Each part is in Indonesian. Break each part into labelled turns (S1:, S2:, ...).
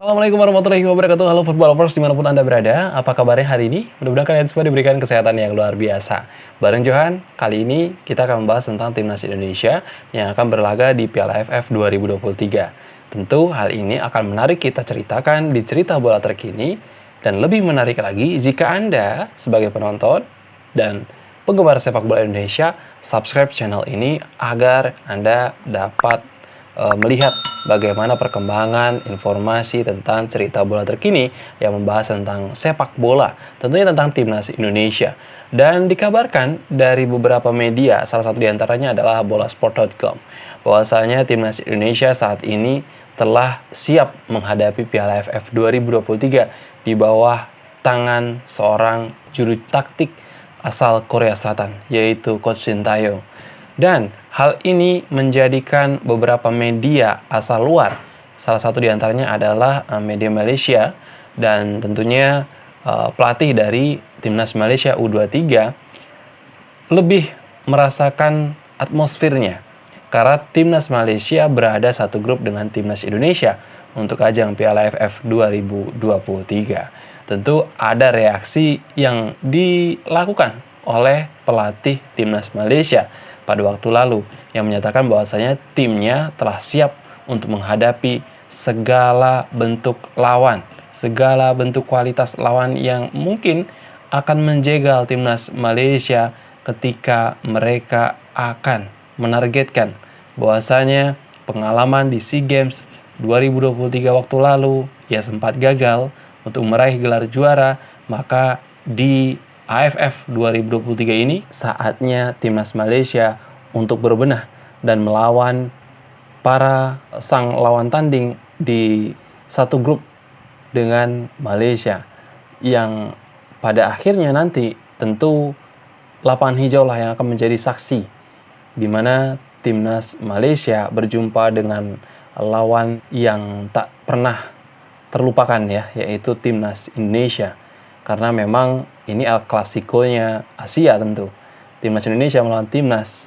S1: Assalamualaikum warahmatullahi wabarakatuh. Halo football lovers dimanapun Anda berada. Apa kabarnya hari ini? Mudah-mudahan kalian semua diberikan kesehatan yang luar biasa. Bareng Johan, kali ini kita akan membahas tentang Timnas Indonesia yang akan berlaga di Piala AFF 2023. Tentu hal ini akan menarik kita ceritakan di cerita bola terkini. Dan lebih menarik lagi jika Anda sebagai penonton dan penggemar sepak bola Indonesia subscribe channel ini agar Anda dapat melihat bagaimana perkembangan informasi tentang cerita bola terkini yang membahas tentang sepak bola, tentunya tentang Timnas Indonesia. Dan dikabarkan dari beberapa media, salah satu diantaranya adalah bolasport.com, bahwasanya Timnas Indonesia saat ini telah siap menghadapi Piala AFF 2023 di bawah tangan seorang juru taktik asal Korea Selatan, yaitu Coach Shin Tae-yong. Dan hal ini menjadikan beberapa media asal luar, salah satu diantaranya adalah media Malaysia, dan tentunya pelatih dari Timnas Malaysia U23 lebih merasakan atmosfernya. Karena Timnas Malaysia berada satu grup dengan Timnas Indonesia untuk ajang Piala AFF 2023. Tentu ada reaksi yang dilakukan oleh pelatih Timnas Malaysia pada waktu lalu yang menyatakan bahwasanya timnya telah siap untuk menghadapi segala bentuk lawan, segala bentuk kualitas lawan yang mungkin akan menjegal Timnas Malaysia ketika mereka akan menargetkan bahwasanya pengalaman di SEA Games 2023 waktu lalu ia sempat gagal untuk meraih gelar juara, maka di AFF 2023 ini saatnya Timnas Malaysia untuk berbenah dan melawan para sang lawan tanding di satu grup dengan Malaysia, yang pada akhirnya nanti tentu lapangan hijau lah yang akan menjadi saksi di mana Timnas Malaysia berjumpa dengan lawan yang tak pernah terlupakan ya, yaitu Timnas Indonesia. Karena memang ini El Clasico-nya Asia tentu. Timnas Indonesia melawan Timnas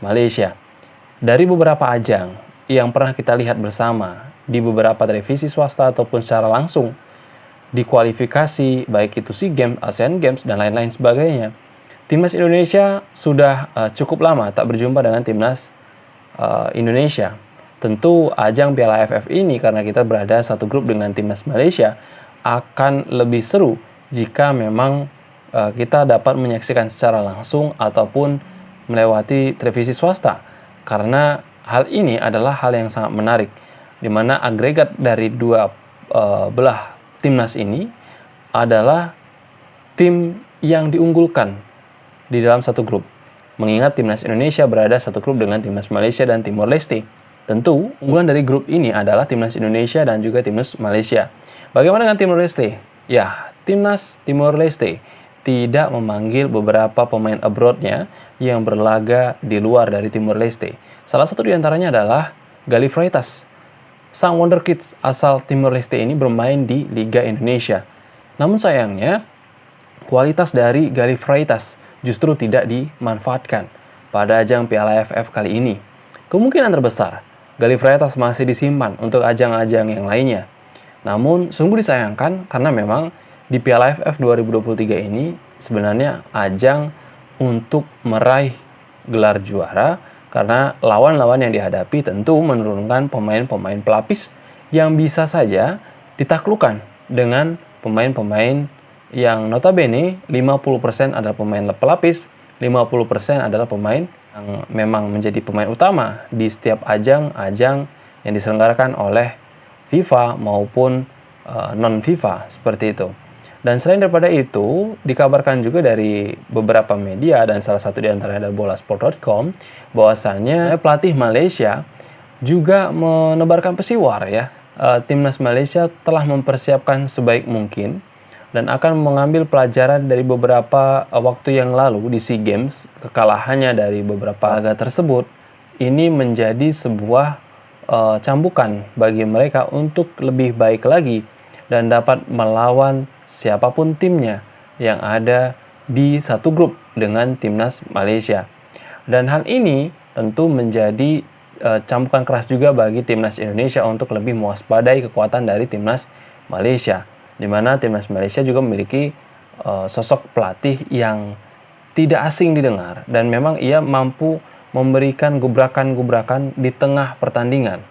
S1: Malaysia. Dari beberapa ajang yang pernah kita lihat bersama di beberapa televisi swasta ataupun secara langsung di kualifikasi, baik itu SEA Games, ASEAN Games, dan lain-lain sebagainya, Timnas Indonesia sudah cukup lama tak berjumpa dengan Timnas Indonesia. Tentu ajang Piala AFF ini karena kita berada satu grup dengan Timnas Malaysia akan lebih seru jika memang kita dapat menyaksikan secara langsung ataupun melewati televisi swasta, karena hal ini adalah hal yang sangat menarik di mana agregat dari dua belah timnas ini adalah tim yang diunggulkan di dalam satu grup. Mengingat Timnas Indonesia berada satu grup dengan Timnas Malaysia dan Timor Leste. Tentu unggulan dari grup ini adalah Timnas Indonesia dan juga Timnas Malaysia. Bagaimana dengan Timor Leste? Ya, Timnas Timor Leste tidak memanggil beberapa pemain abroad-nya yang berlaga di luar dari Timor Leste. Salah satu diantaranya adalah Galih Freitas. Sang wonderkids asal Timor Leste ini bermain di Liga Indonesia. Namun sayangnya, kualitas dari Galih Freitas justru tidak dimanfaatkan pada ajang Piala AFF kali ini. Kemungkinan terbesar, Galih Freitas masih disimpan untuk ajang-ajang yang lainnya. Namun, sungguh disayangkan karena memang di Piala AFF 2023 ini sebenarnya ajang untuk meraih gelar juara, karena lawan-lawan yang dihadapi tentu menurunkan pemain-pemain pelapis yang bisa saja ditaklukkan dengan pemain-pemain yang notabene 50% adalah pemain pelapis, 50% adalah pemain yang memang menjadi pemain utama di setiap ajang-ajang yang diselenggarakan oleh FIFA maupun non-FIFA seperti itu. Dan selain daripada itu, dikabarkan juga dari beberapa media dan salah satu diantaranya adalah bolasport.com bahwasanya pelatih Malaysia juga menebarkan pesiwar ya. Timnas Malaysia telah mempersiapkan sebaik mungkin dan akan mengambil pelajaran dari beberapa waktu yang lalu di SEA Games, kekalahannya dari beberapa laga tersebut. Ini menjadi sebuah cambukan bagi mereka untuk lebih baik lagi dan dapat melawan siapapun timnya yang ada di satu grup dengan Timnas Malaysia. Dan hal ini tentu menjadi cambukan keras juga bagi timnas Indonesia untuk lebih mewaspadai kekuatan dari timnas Malaysia, di mana timnas Malaysia juga memiliki sosok pelatih yang tidak asing didengar dan memang ia mampu memberikan gebrakan-gebrakan di tengah pertandingan.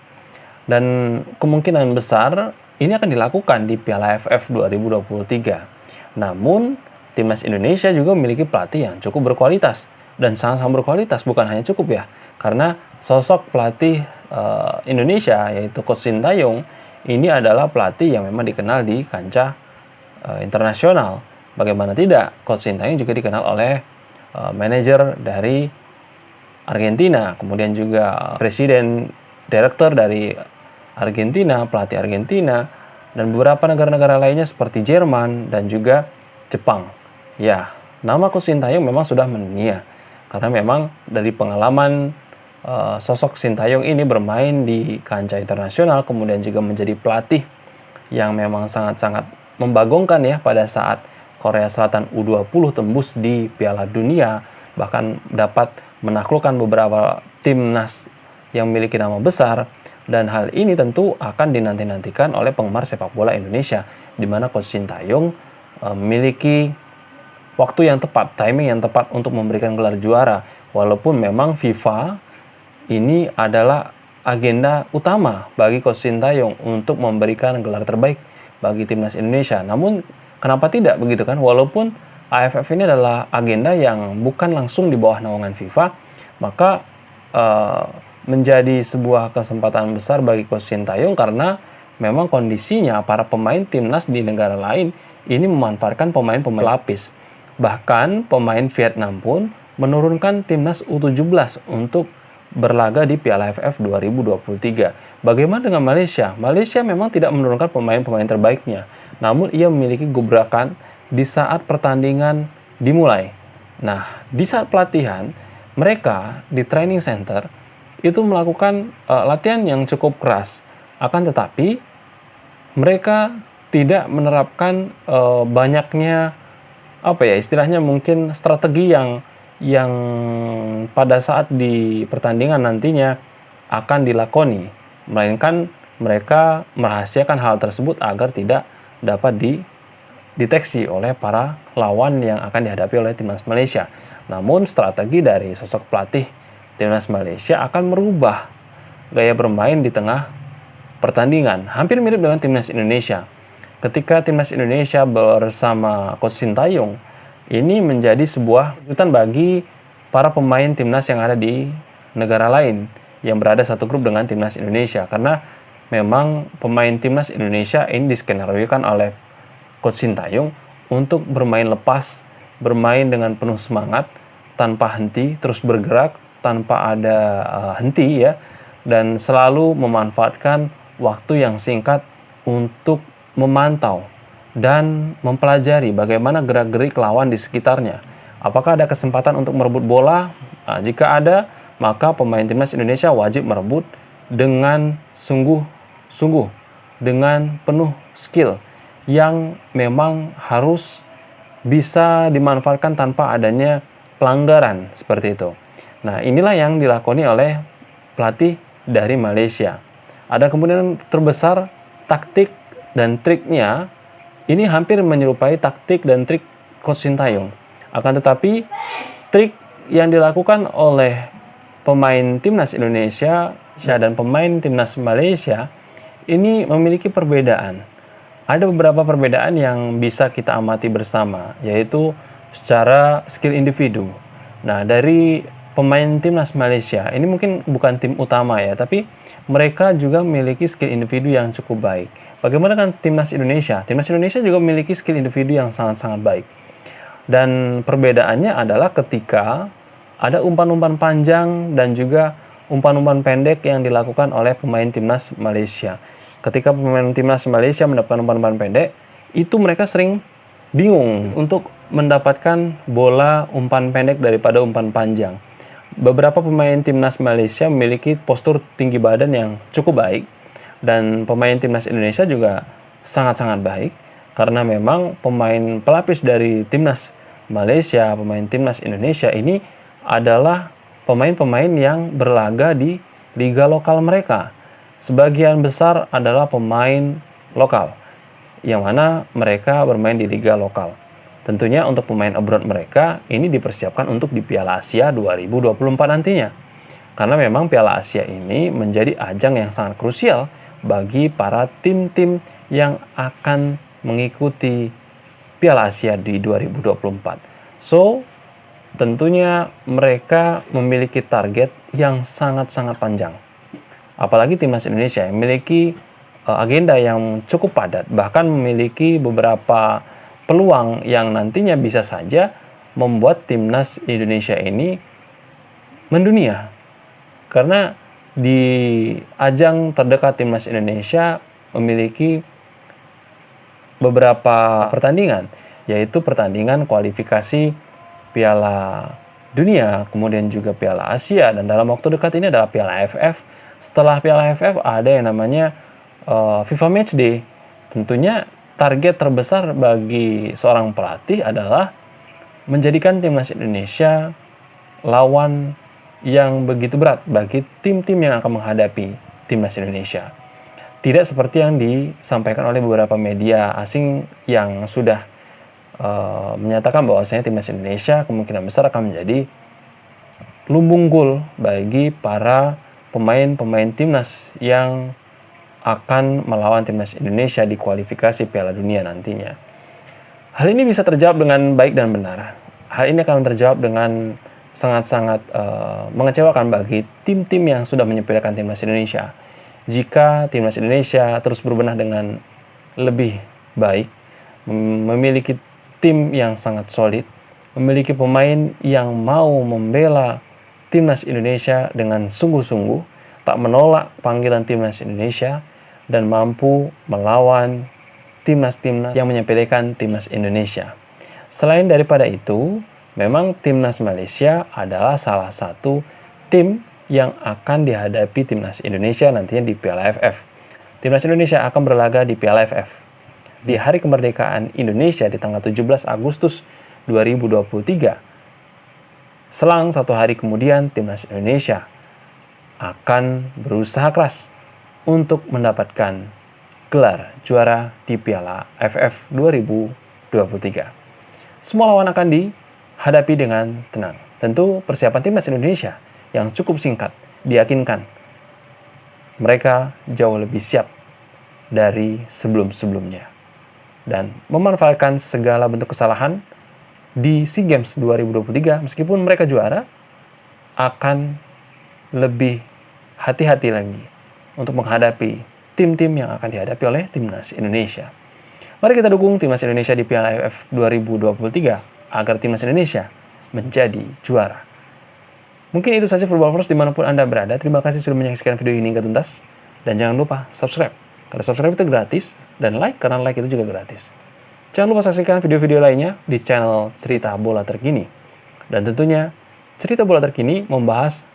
S1: Dan kemungkinan besar ini akan dilakukan di Piala AFF 2023. Namun, timnas Indonesia juga memiliki pelatih yang cukup berkualitas dan sangat-sangat berkualitas, bukan hanya cukup ya. Karena sosok pelatih Indonesia yaitu Coach Sintayong ini adalah pelatih yang memang dikenal di kancah internasional. Bagaimana tidak, Coach Sintayong juga dikenal oleh manajer dari Argentina, kemudian juga presiden direktur dari Argentina, pelatih Argentina, dan beberapa negara-negara lainnya seperti Jerman dan juga Jepang. Ya, nama Coach Sintayong memang sudah mendunia karena memang dari pengalaman sosok Sintayong ini bermain di kancah internasional, kemudian juga menjadi pelatih yang memang sangat-sangat membagongkan ya pada saat Korea Selatan U20 tembus di Piala Dunia, bahkan dapat menaklukkan beberapa timnas yang memiliki nama besar, dan hal ini tentu akan dinanti-nantikan oleh penggemar sepak bola Indonesia, di mana Coach Sintayong memiliki waktu yang tepat, timing yang tepat untuk memberikan gelar juara, walaupun memang FIFA ini adalah agenda utama bagi Coach Sintayong untuk memberikan gelar terbaik bagi timnas Indonesia. Namun kenapa tidak begitu kan? Walaupun AFF ini adalah agenda yang bukan langsung di bawah naungan FIFA, maka menjadi sebuah kesempatan besar bagi Coach Sintayong karena memang kondisinya para pemain timnas di negara lain ini memanfaatkan pemain-pemain lapis. Bahkan pemain Vietnam pun menurunkan timnas U17 untuk berlaga di Piala AFF 2023. Bagaimana dengan Malaysia? Malaysia memang tidak menurunkan pemain-pemain terbaiknya, namun ia memiliki gebrakan di saat pertandingan dimulai. Nah, di saat pelatihan, mereka di training center itu melakukan latihan yang cukup keras. Akan tetapi, mereka tidak menerapkan banyaknya istilahnya mungkin strategi yang pada saat di pertandingan nantinya akan dilakoni, melainkan mereka merahasiakan hal tersebut agar tidak dapat dideteksi oleh para lawan yang akan dihadapi oleh timnas Malaysia. Namun strategi dari sosok pelatih timnas Malaysia akan merubah gaya bermain di tengah pertandingan, hampir mirip dengan timnas Indonesia. Ketika timnas Indonesia bersama Coach Sintayong, ini menjadi sebuah kejutan bagi para pemain timnas yang ada di negara lain yang berada satu grup dengan timnas Indonesia, karena memang pemain timnas Indonesia ini diskenariokan oleh Coach Sintayong untuk bermain lepas, bermain dengan penuh semangat, tanpa henti, terus bergerak tanpa ada henti ya, dan selalu memanfaatkan waktu yang singkat untuk memantau dan mempelajari bagaimana gerak-gerik lawan di sekitarnya. Apakah ada kesempatan untuk merebut bola? Nah, jika ada, maka pemain timnas Indonesia wajib merebut dengan sungguh-sungguh, dengan penuh skill yang memang harus bisa dimanfaatkan tanpa adanya pelanggaran seperti itu. Nah, inilah yang dilakoni oleh pelatih dari Malaysia. Ada kemudian terbesar taktik dan triknya. Ini hampir menyerupai taktik dan trik Coach Sintayong. Akan tetapi, trik yang dilakukan oleh pemain timnas Indonesia dan pemain timnas Malaysia ini memiliki perbedaan. Ada beberapa perbedaan yang bisa kita amati bersama, yaitu secara skill individu. Nah, dari pemain timnas Malaysia, ini mungkin bukan tim utama ya, tapi mereka juga memiliki skill individu yang cukup baik. Bagaimana dengan timnas Indonesia? Timnas Indonesia juga memiliki skill individu yang sangat-sangat baik. Dan perbedaannya adalah ketika ada umpan-umpan panjang dan juga umpan-umpan pendek yang dilakukan oleh pemain timnas Malaysia. Ketika pemain timnas Malaysia mendapatkan umpan-umpan pendek, itu mereka sering bingung untuk mendapatkan bola umpan pendek daripada umpan panjang. Beberapa pemain timnas Malaysia memiliki postur tinggi badan yang cukup baik, dan pemain timnas Indonesia juga sangat-sangat baik, karena memang pemain pelapis dari timnas Malaysia, pemain timnas Indonesia ini adalah pemain-pemain yang berlaga di liga lokal mereka. Sebagian besar adalah pemain lokal, yang mana mereka bermain di liga lokal. Tentunya untuk pemain abroad mereka, ini dipersiapkan untuk di Piala Asia 2024 nantinya. Karena memang Piala Asia ini menjadi ajang yang sangat krusial bagi para tim-tim yang akan mengikuti Piala Asia di 2024. So, tentunya mereka memiliki target yang sangat-sangat panjang. Apalagi timnas Indonesia yang memiliki agenda yang cukup padat, bahkan memiliki beberapa peluang yang nantinya bisa saja membuat timnas Indonesia ini mendunia. Karena di ajang terdekat timnas Indonesia memiliki beberapa pertandingan, yaitu pertandingan kualifikasi Piala Dunia, kemudian juga Piala Asia, dan dalam waktu dekat ini adalah Piala AFF. Setelah Piala AFF ada yang namanya FIFA Matchday. Tentunya target terbesar bagi seorang pelatih adalah menjadikan timnas Indonesia lawan yang begitu berat bagi tim-tim yang akan menghadapi timnas Indonesia. Tidak seperti yang disampaikan oleh beberapa media asing yang sudah menyatakan bahwasanya timnas Indonesia kemungkinan besar akan menjadi lumbung gol bagi para pemain-pemain timnas yang akan melawan timnas Indonesia di kualifikasi Piala Dunia nantinya. Hal ini bisa terjawab dengan baik dan benar. Hal ini akan terjawab dengan sangat-sangat mengecewakan bagi tim-tim yang sudah menyepelekan timnas Indonesia. Jika timnas Indonesia terus berbenah dengan lebih baik, memiliki tim yang sangat solid, memiliki pemain yang mau membela timnas Indonesia dengan sungguh-sungguh, tak menolak panggilan timnas Indonesia, dan mampu melawan timnas-timnas yang menyepelekan timnas Indonesia. Selain daripada itu, memang timnas Malaysia adalah salah satu tim yang akan dihadapi timnas Indonesia nantinya di Piala AFF. Timnas Indonesia akan berlaga di Piala AFF di hari kemerdekaan Indonesia di tanggal 17 Agustus 2023. Selang satu hari kemudian, timnas Indonesia akan berusaha keras untuk mendapatkan gelar juara di Piala AFF 2023. Semua lawan akan dihadapi dengan tenang. Tentu persiapan timnas Indonesia yang cukup singkat diyakinkan mereka jauh lebih siap dari sebelum-sebelumnya. Dan memanfaatkan segala bentuk kesalahan di SEA Games 2023, meskipun mereka juara, akan lebih hati-hati lagi untuk menghadapi tim-tim yang akan dihadapi oleh timnas Indonesia. Mari kita dukung timnas Indonesia di Piala AFF 2023 agar timnas Indonesia menjadi juara. Mungkin itu saja Football Lovers dimanapun Anda berada. Terima kasih sudah menyaksikan video ini hingga tuntas. Dan jangan lupa subscribe, karena subscribe itu gratis, dan like karena like itu juga gratis. Jangan lupa saksikan video-video lainnya di channel Cerita Bola Terkini. Dan tentunya Cerita Bola Terkini membahas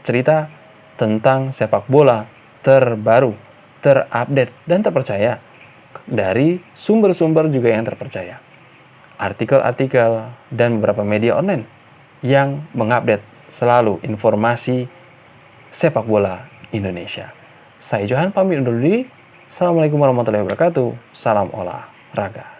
S1: cerita tentang sepak bola terbaru, terupdate, dan terpercaya dari sumber-sumber juga yang terpercaya. Artikel-artikel dan beberapa media online yang mengupdate selalu informasi sepak bola Indonesia. Saya Johan pamit undur diri. Assalamualaikum warahmatullahi wabarakatuh. Salam olahraga.